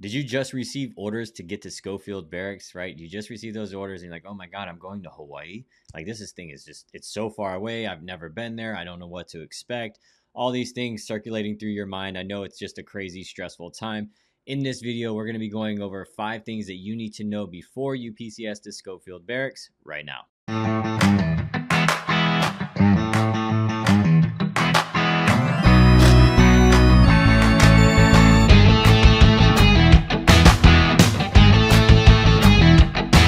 Did you just receive orders to get to Schofield Barracks, right? You just received those orders and you're like, oh my God, I'm going to Hawaii. Like this thing is just, it's so far away. I've never been there. I don't know what to expect. All these things circulating through your mind. I know it's just a crazy, stressful time. In this video, we're going to be going over 5 things that you need to know before you PCS to Schofield Barracks right now.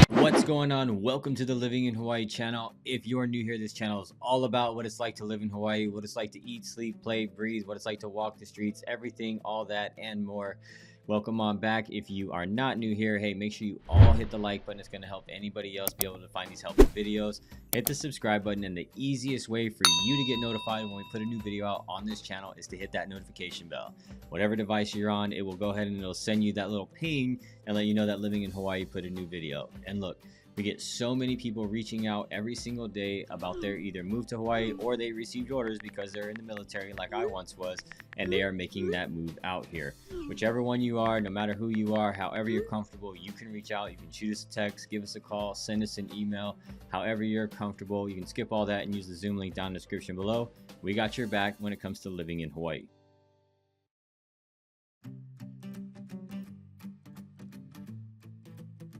What's going on? Welcome to the Living in Hawaii channel. If you're new here, this channel is all about what it's like to live in Hawaii, what it's like to eat, sleep, play, breathe, what it's like to walk the streets, everything, all that and more. Welcome on back. If you are not new here, hey, make sure you all hit the like button. It's going to help anybody else be able to find these helpful videos. Hit the subscribe button, and the easiest way for you to get notified when we put a new video out on this channel is to hit that notification bell. Whatever device you're on, it will go ahead and it'll send you that little ping and let you know that Living in Hawaii put a new video. And look, we get so many people reaching out every single day about their either move to Hawaii or they received orders because they're in the military like I once was, and they are making that move out here. Whichever one you are, no matter who you are, however you're comfortable, you can reach out. You can shoot us a text, give us a call, send us an email, however you're comfortable. You can skip all that and use the Zoom link down in the description below. We got your back when it comes to living in Hawaii.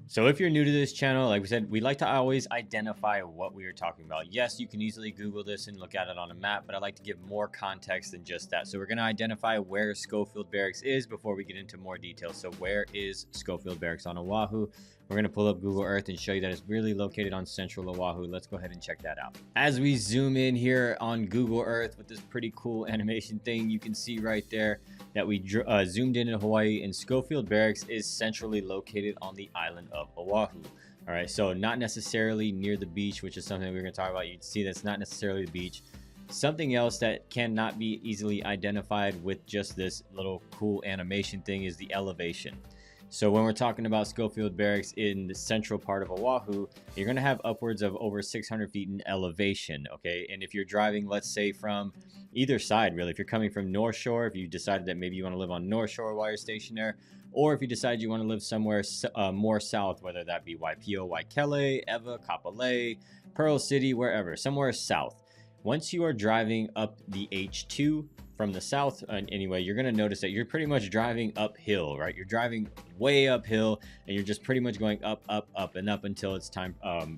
So if you're new to this channel, like we said, we like to always identify what we are talking about. Yes, you can easily Google this and look at it on a map, but I like to give more context than just that. So we're going to identify where Schofield Barracks is before we get into more details. So where is Schofield Barracks on Oahu? We're going to pull up Google Earth and show you that it's really located on central Oahu. Let's go ahead and check that out. As we zoom in here on Google Earth with this pretty cool animation thing, you can see right there that we zoomed in Hawaii, and Schofield Barracks is centrally located on the island of Oahu. All right, so not necessarily near the beach, which is something we're going to talk about. You can see that's not necessarily the beach. Something else that cannot be easily identified with just this little cool animation thing is the elevation. So when we're talking about Schofield Barracks in the central part of Oahu, you're going to have upwards of over 600 feet in elevation, okay? And if you're driving, let's say from either side, really, if you're coming from North Shore, if you decided that maybe you want to live on North Shore while you're stationed there, or if you decide you want to live somewhere more south, whether that be Waipio, Waikele, Ewa, Kapolei, Pearl City, wherever, somewhere south. Once you are driving up the H2 from the south, anyway, you're going to notice that you're pretty much driving uphill, right? You're driving way uphill and you're just pretty much going up, up, up and up until it's time,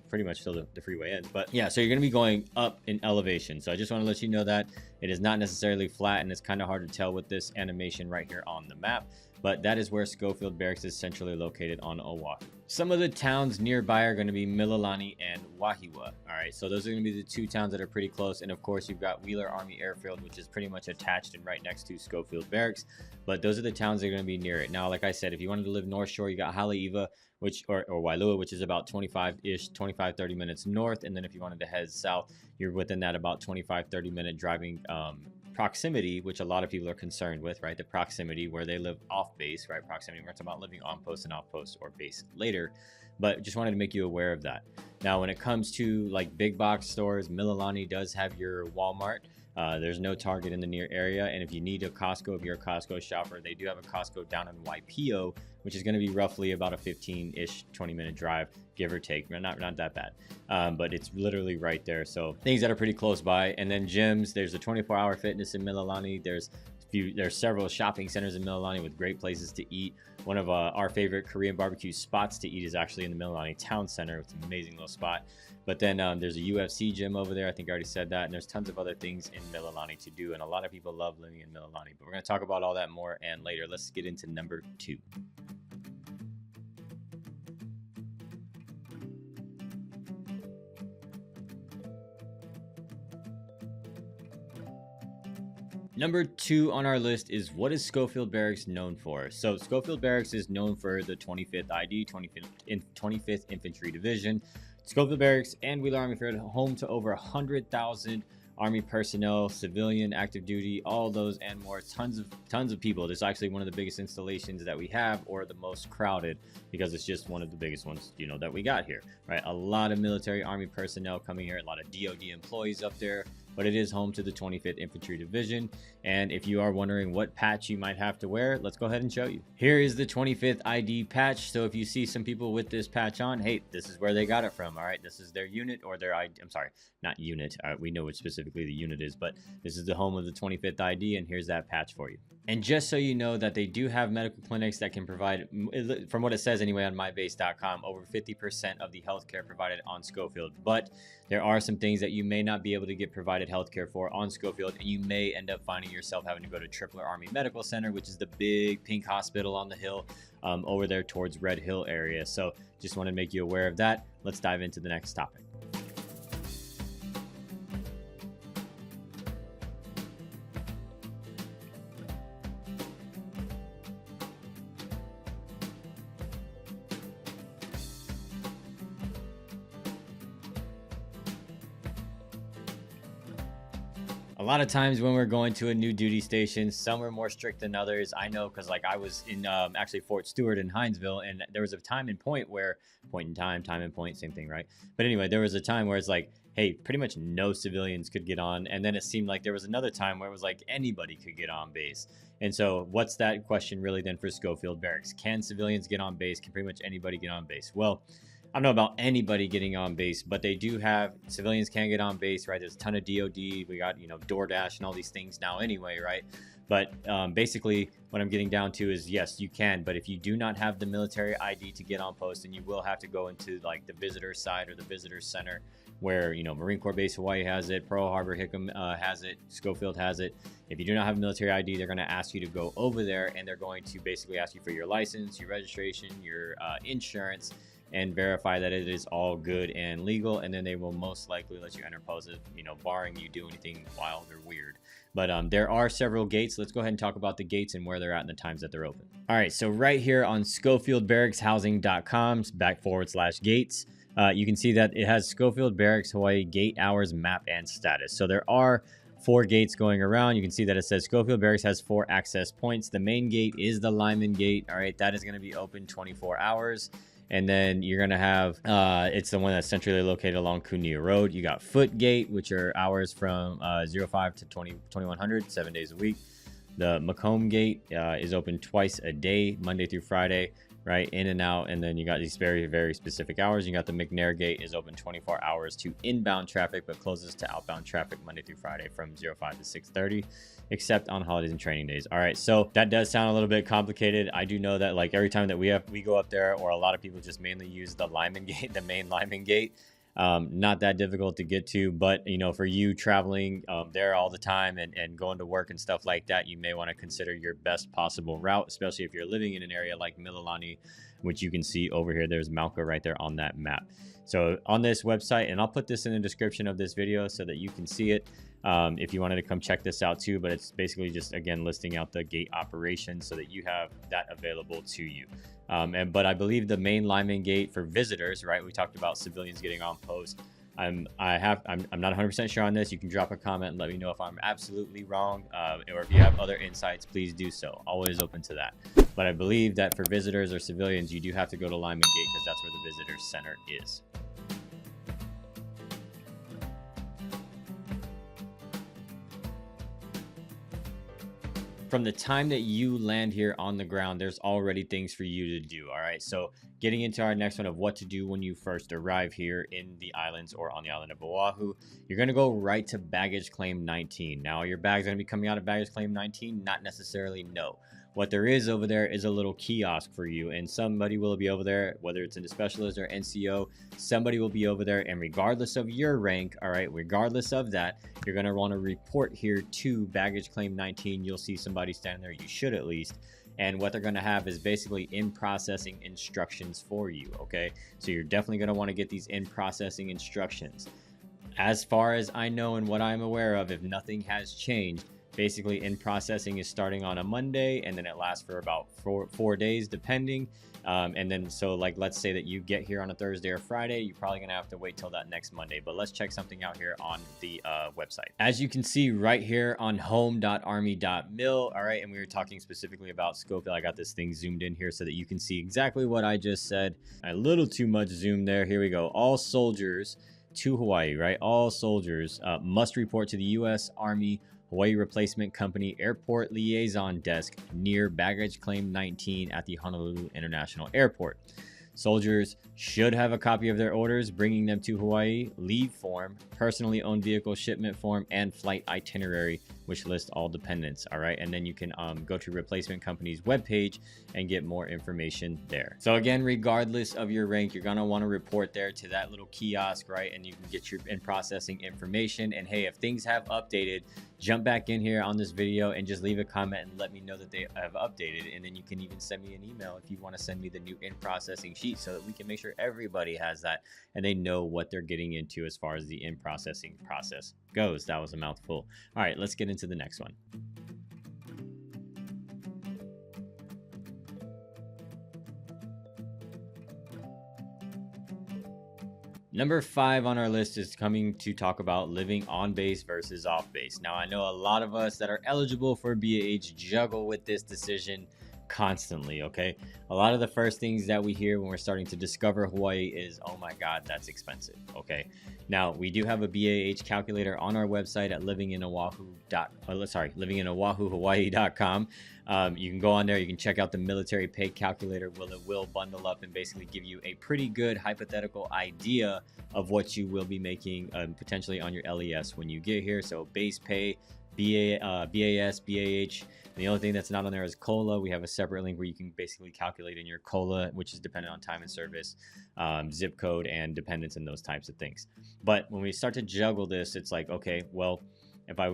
pretty much till the freeway ends. But yeah, so you're going to be going up in elevation. So I just want to let you know that it is not necessarily flat, and it's kind of hard to tell with this animation right here on the map. But that is where Schofield Barracks is centrally located on Oahu. Some of the towns nearby are going to be Mililani and Wahiawa. All right, so those are going to be the 2 towns that are pretty close. And of course, you've got Wheeler Army Airfield, which is pretty much attached and right next to Schofield Barracks. But those are the towns that are going to be near it. Now, like I said, if you wanted to live North Shore, you got Haleiwa, or Wailua, which is about 25 30 minutes north. And then if you wanted to head south, you're within that about 25-30 minute driving proximity, which a lot of people are concerned with, right? The proximity where they live off base, right? Proximity, we're talking about living on post and off post or base later, but just wanted to make you aware of that. Now, when it comes to like big box stores, Mililani does have your Walmart. There's no Target in the near area, and if you need a Costco, if you're a Costco shopper, they do have a Costco down in Waipio, which is going to be roughly about a 15-ish 20-minute drive, give or take. Not that bad, but it's literally right there. So things that are pretty close by. And then gyms, there's a 24-hour fitness in Mililani. There's several shopping centers in Mililani with great places to eat. One of our favorite Korean barbecue spots to eat is actually in the Mililani Town Center. It's an amazing little spot. But then there's a UFC gym over there. I think I already said that. And there's tons of other things in Mililani to do. And a lot of people love living in Mililani. But we're going to talk about all that more and later. Let's get into number 2. Number 2 on our list is, what is Schofield Barracks known for? So Schofield Barracks is known for the 25th ID, 25th Infantry Division. Schofield Barracks and Wheeler Army Field, home to over 100,000 Army personnel, civilian, active duty, all those and more. Tons of people. This is actually one of the biggest installations that we have, or the most crowded, because it's just one of the biggest ones, you know, that we got here, right? A lot of military Army personnel coming here, a lot of DoD employees up there, but it is home to the 25th Infantry Division. And if you are wondering what patch you might have to wear, let's go ahead and show you. Here is the 25th ID patch. So if you see some people with this patch on, hey, this is where they got it from. All right, this is their unit or their ID. I'm sorry, not unit. We know what specifically the unit is, but this is the home of the 25th ID, and here's that patch for you. And just so you know that they do have medical clinics that can provide, from what it says anyway on mybase.com, over 50% of the healthcare provided on Schofield. But there are some things that you may not be able to get provided healthcare for on Schofield, and you may end up finding yourself having to go to Tripler Army Medical Center, which is the big pink hospital on the hill over there towards Red Hill area. So just want to make you aware of that. Let's dive into the next topic. A lot of times when we're going to a new duty station, some are more strict than others. I know because like I was in actually Fort Stewart in Hinesville, and there was a time and point where, time and point, same thing, right? But anyway, there was a time where it's like, hey, pretty much no civilians could get on. And then it seemed like there was another time where it was like anybody could get on base. And so what's that question really then for Schofield Barracks? Can civilians get on base? Can pretty much anybody get on base? Well, I don't know about anybody getting on base, but they do have, civilians can get on base, right? There's a ton of DOD. We got, DoorDash and all these things now anyway, right? But basically what I'm getting down to is, yes, you can, but if you do not have the military ID to get on post, then you will have to go into like the visitor side or the visitor center where, Marine Corps Base Hawaii has it, Pearl Harbor Hickam has it, Schofield has it. If you do not have a military ID, they're going to ask you to go over there, and they're going to basically ask you for your license, your registration, your insurance, and verify that it is all good and legal, and then they will most likely let you enter post, barring you do anything wild or weird. But there are several gates. Let's go ahead and talk about the gates and where they're at and the times that they're open. All right, so right here on SchofieldBarracksHousing.com/gates, you can see that it has Schofield Barracks Hawaii gate hours, map, and status. So there are 4 gates going around. You can see that it says Schofield Barracks has 4 access points. The main gate is the Lyman Gate. All right, that is going to be open 24 hours. And then you're going to have, it's the one that's centrally located along Kunia Road. You got Foot Gate, which are hours from 05 to 2100, 7 days a week. The Macomb Gate is open twice a day, Monday through Friday, right? In and out. And then you got these very, very specific hours. You got the McNair Gate is open 24 hours to inbound traffic, but closes to outbound traffic Monday through Friday from 05 to 6:30. Except on holidays and training days. All right, so that does sound a little bit complicated. I do know that like every time that we go up there, or a lot of people just mainly use the Lyman Gate, the main Lyman Gate. Not that difficult to get to, but for you traveling there all the time and going to work and stuff like that, you may want to consider your best possible route, especially if you're living in an area like Mililani, which you can see over here. There's Malka right there on that map. So on this website, and I'll put this in the description of this video so that you can see it if you wanted to come check this out too, but it's basically just, again, listing out the gate operations so that you have that available to you. But I believe the main Lyman Gate for visitors, right? We talked about civilians getting on post. I'm not 100% sure on this. You can drop a comment and let me know if I'm absolutely wrong, or if you have other insights, please do so. Always open to that. But I believe that for visitors or civilians, you do have to go to Lyman Gate because that's where the visitor center is. From the time that you land here on the ground, there's already things for you to do. All right, so getting into our next one of what to do when you first arrive here in the islands or on the island of Oahu, you're going to go right to baggage claim 19. Now, your bag's going to be coming out of baggage claim 19? Not necessarily, no. What there is over there is a little kiosk for you, and somebody will be over there, whether it's in the specialist or NCO, somebody will be over there, and regardless of your rank, all right, regardless of that, you're going to want to report here to baggage claim 19. You'll see somebody standing there, you should at least, and what they're going to have is basically in processing instructions for you, okay? So you're definitely going to want to get these in processing instructions. As far as I know and what I'm aware of, if nothing has changed, basically in processing is starting on a Monday, and then it lasts for about four days depending, and then so like let's say that you get here on a Thursday or Friday, you're probably gonna have to wait till that next Monday. But let's check something out here on the website. As you can see right here on home.army.mil, all right, and we were talking specifically about Schofield. I got this thing zoomed in here so that you can see exactly what I just said. A little too much zoom there. Here we go. All soldiers to Hawaii, right? All soldiers must report to the U.S. Army Hawaii Replacement Company Airport Liaison Desk near Baggage Claim 19 at the Honolulu International Airport. Soldiers should have a copy of their orders bringing them to Hawaii, leave form, personally owned vehicle shipment form, and flight itinerary, which lists all dependents. All right. And then you can go to replacement company's webpage and get more information there. So again, regardless of your rank, you're going to want to report there to that little kiosk, right? And you can get your in processing information. And hey, if things have updated, jump back in here on this video and just leave a comment and let me know that they have updated. And then you can even send me an email if you want to send me the new in processing sheet so that we can make sure everybody has that and they know what they're getting into as far as the in processing process goes. That was a mouthful. All right, let's get into the next one. Number 5 on our list is coming to talk about living on base versus off base. Now, I know a lot of us that are eligible for BAH juggle with this decision constantly, okay? A lot of the first things that we hear when we're starting to discover Hawaii is, oh my God, that's expensive, okay? Now, we do have a BAH calculator on our website at livinginoahuhawaii.com. You can go on there, you can check out the military pay calculator. It will bundle up and basically give you a pretty good hypothetical idea of what you will be making potentially on your LES when you get here. So base pay, BAS, BAH. The only thing that's not on there is COLA. We have a separate link where you can basically calculate in your COLA, which is dependent on time and service, zip code, and dependents and those types of things. But when we start to juggle this, it's like, okay, well, if I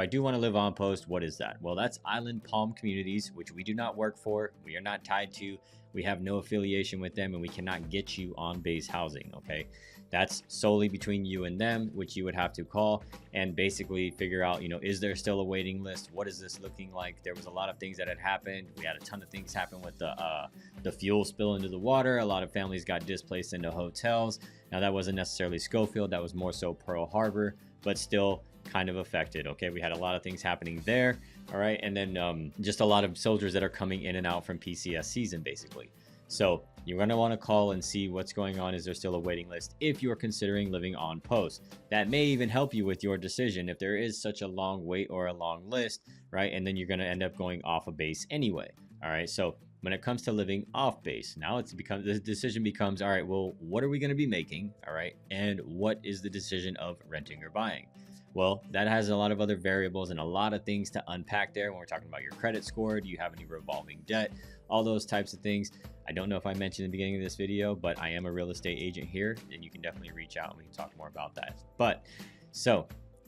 do want to live on post, what is that? Well, that's Island Palm Communities, which we do not work for. We are not tied to. We have no affiliation with them, and we cannot get you on base housing, okay? That's solely between you and them, which you would have to call and basically figure out, is there still a waiting list? What is this looking like? There was a lot of things that had happened. We had a ton of things happen with the fuel spill into the water. A lot of families got displaced into hotels. Now, that wasn't necessarily Schofield. That was more so Pearl Harbor, but still kind of affected. Okay, we had a lot of things happening there. All right, and then just a lot of soldiers that are coming in and out from PCS season, basically. So you're going to want to call and see what's going on. Is there still a waiting list if you're considering living on post? That may even help you with your decision if there is such a long wait or a long list, right? And then you're going to end up going off a base anyway. All right, so when it comes to living off base, now the decision becomes, all right, well, what are we going to be making? All right, and what is the decision of renting or buying? Well, that has a lot of other variables and a lot of things to unpack there when we're talking about your credit score. Do you have any revolving debt? All those types of things. I don't know if I mentioned in the beginning of this video, but I am a real estate agent here, and you can definitely reach out and we can talk more about that. But so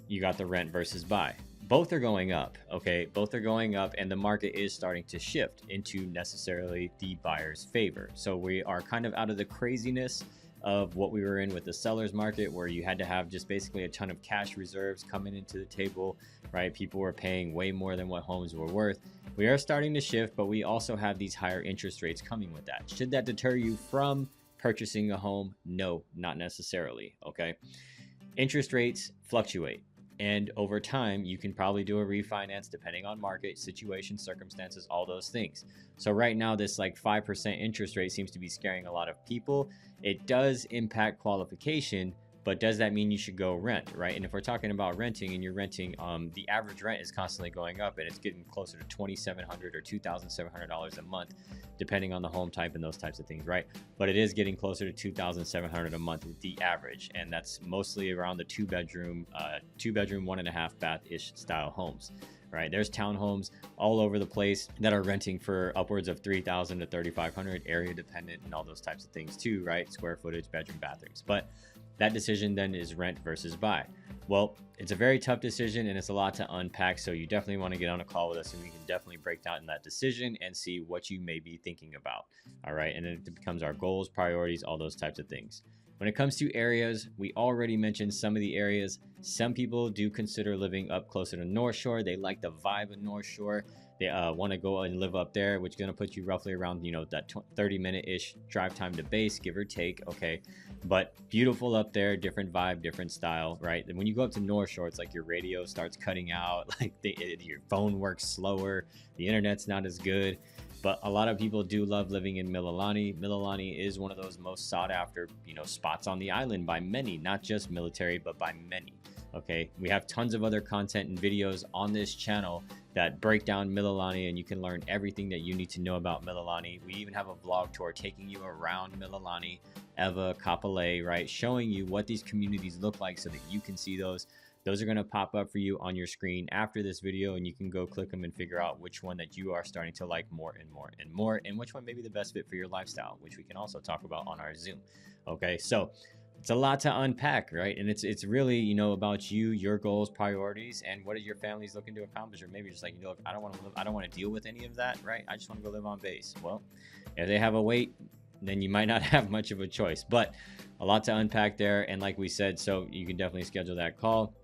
you got the rent versus buy. Both are going up, okay? Both are going up, and the market is starting to shift into necessarily the buyer's favor. So we are kind of out of the craziness of what we were in with the seller's market, where you had to have just basically a ton of cash reserves coming into the table, right? People were paying way more than what homes were worth. We are starting to shift, but we also have these higher interest rates coming with that. Should that deter you from purchasing a home? No, not necessarily, okay? Interest rates fluctuate, and over time, you can probably do a refinance depending on market, situation, circumstances, all those things. So right now, this like 5% interest rate seems to be scaring a lot of people. It does impact qualification, but does that mean you should go rent, right? And if we're talking about renting and you're renting, the average rent is constantly going up, and it's getting closer to $2,700 or $2,700 a month, depending on the home type and those types of things, right? But it is getting closer to $2,700 a month with the average, and that's mostly around the two bedroom, 1.5 bath-ish style homes. Right, there's townhomes all over the place that are renting for upwards of $3,000 to $3,500, area dependent, and all those types of things too, right? Square footage, bedroom, bathrooms. But that decision then is rent versus buy. Well, it's a very tough decision and it's a lot to unpack. So you definitely want to get on a call with us and we can definitely break down that decision and see what you may be thinking about. All right, and then it becomes our goals, priorities, all those types of things. When it comes to areas, we already mentioned some of the areas. Some people do consider living up closer to North Shore. They like the vibe of North Shore. They want to go and live up there, which is going to put you roughly around, that 30-minute-ish drive time to base, give or take, okay? But beautiful up there, different vibe, different style, right? And when you go up to North Shore, it's like your radio starts cutting out, like your phone works slower, the internet's not as good. But a lot of people do love living in Mililani. Mililani is one of those most sought after, spots on the island by many, not just military, but by many. Okay, we have tons of other content and videos on this channel that break down Mililani, and you can learn everything that you need to know about Mililani. We even have a vlog tour taking you around Mililani, Ewa, Kapolei, right? Showing you what these communities look like so that you can see those. Those are going to pop up for you on your screen after this video, and you can go click them and figure out which one that you are starting to like more and more and more, and which one may be the best fit for your lifestyle, which we can also talk about on our Zoom. Okay, so it's a lot to unpack, right? And it's really, about you, your goals, priorities, and what is your family's looking to accomplish. Or maybe just like, I don't want to deal with any of that, right? I just want to go live on base. Well, if they have a wait, then you might not have much of a choice, but a lot to unpack there. And like we said, so you can definitely schedule that call.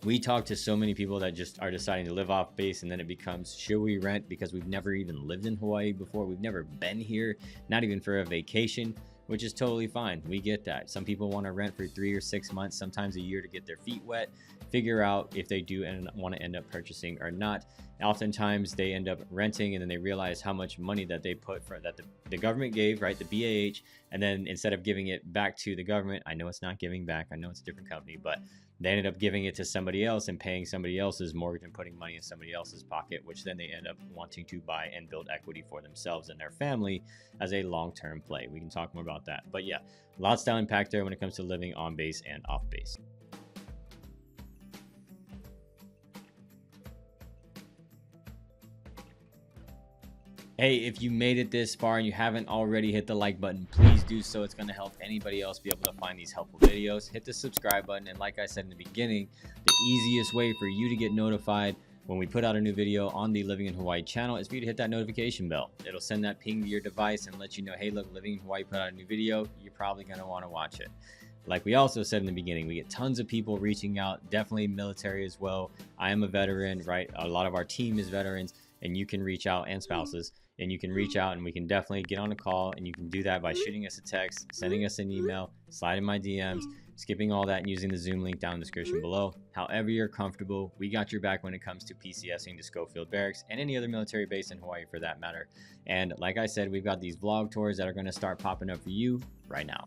We talk to so many people that just are deciding to live off base, and then it becomes, should we rent? Because we've never even lived in Hawaii before. We've never been here, not even for a vacation, which is totally fine. We get that. Some people want to rent for 3 or 6 months, sometimes a year, to get their feet wet, figure out if they do and want to end up purchasing or not. Oftentimes they end up renting, and then they realize how much money that they put for that the government gave, right? The BAH, and then instead of giving it back to the government, I know it's not giving back, I know it's a different company, but they ended up giving it to somebody else and paying somebody else's mortgage and putting money in somebody else's pocket, which then they end up wanting to buy and build equity for themselves and their family as a long-term play. We can talk more about that. But yeah, lots to unpack there when it comes to living on base and off base. Hey, if you made it this far and you haven't already hit the like button, please do so. It's going to help anybody else be able to find these helpful videos. Hit the subscribe button, and like I said in the beginning, the easiest way for you to get notified when we put out a new video on the Living in Hawaii channel is for you to hit that notification bell. It'll send that ping to your device and let you know, hey, look, Living in Hawaii put out a new video. You're probably going to want to watch it. Like we also said in the beginning, we get tons of people reaching out, definitely military as well. I am a veteran, right? A lot of our team is veterans, and you can reach out, and spouses, and you can reach out, and we can definitely get on a call, and you can do that by shooting us a text, sending us an email, sliding my DMs, skipping all that and using the Zoom link down in the description below. However you're comfortable, we got your back when it comes to PCSing to Schofield Barracks and any other military base in Hawaii for that matter. And like I said, we've got these vlog tours that are going to start popping up for you right now.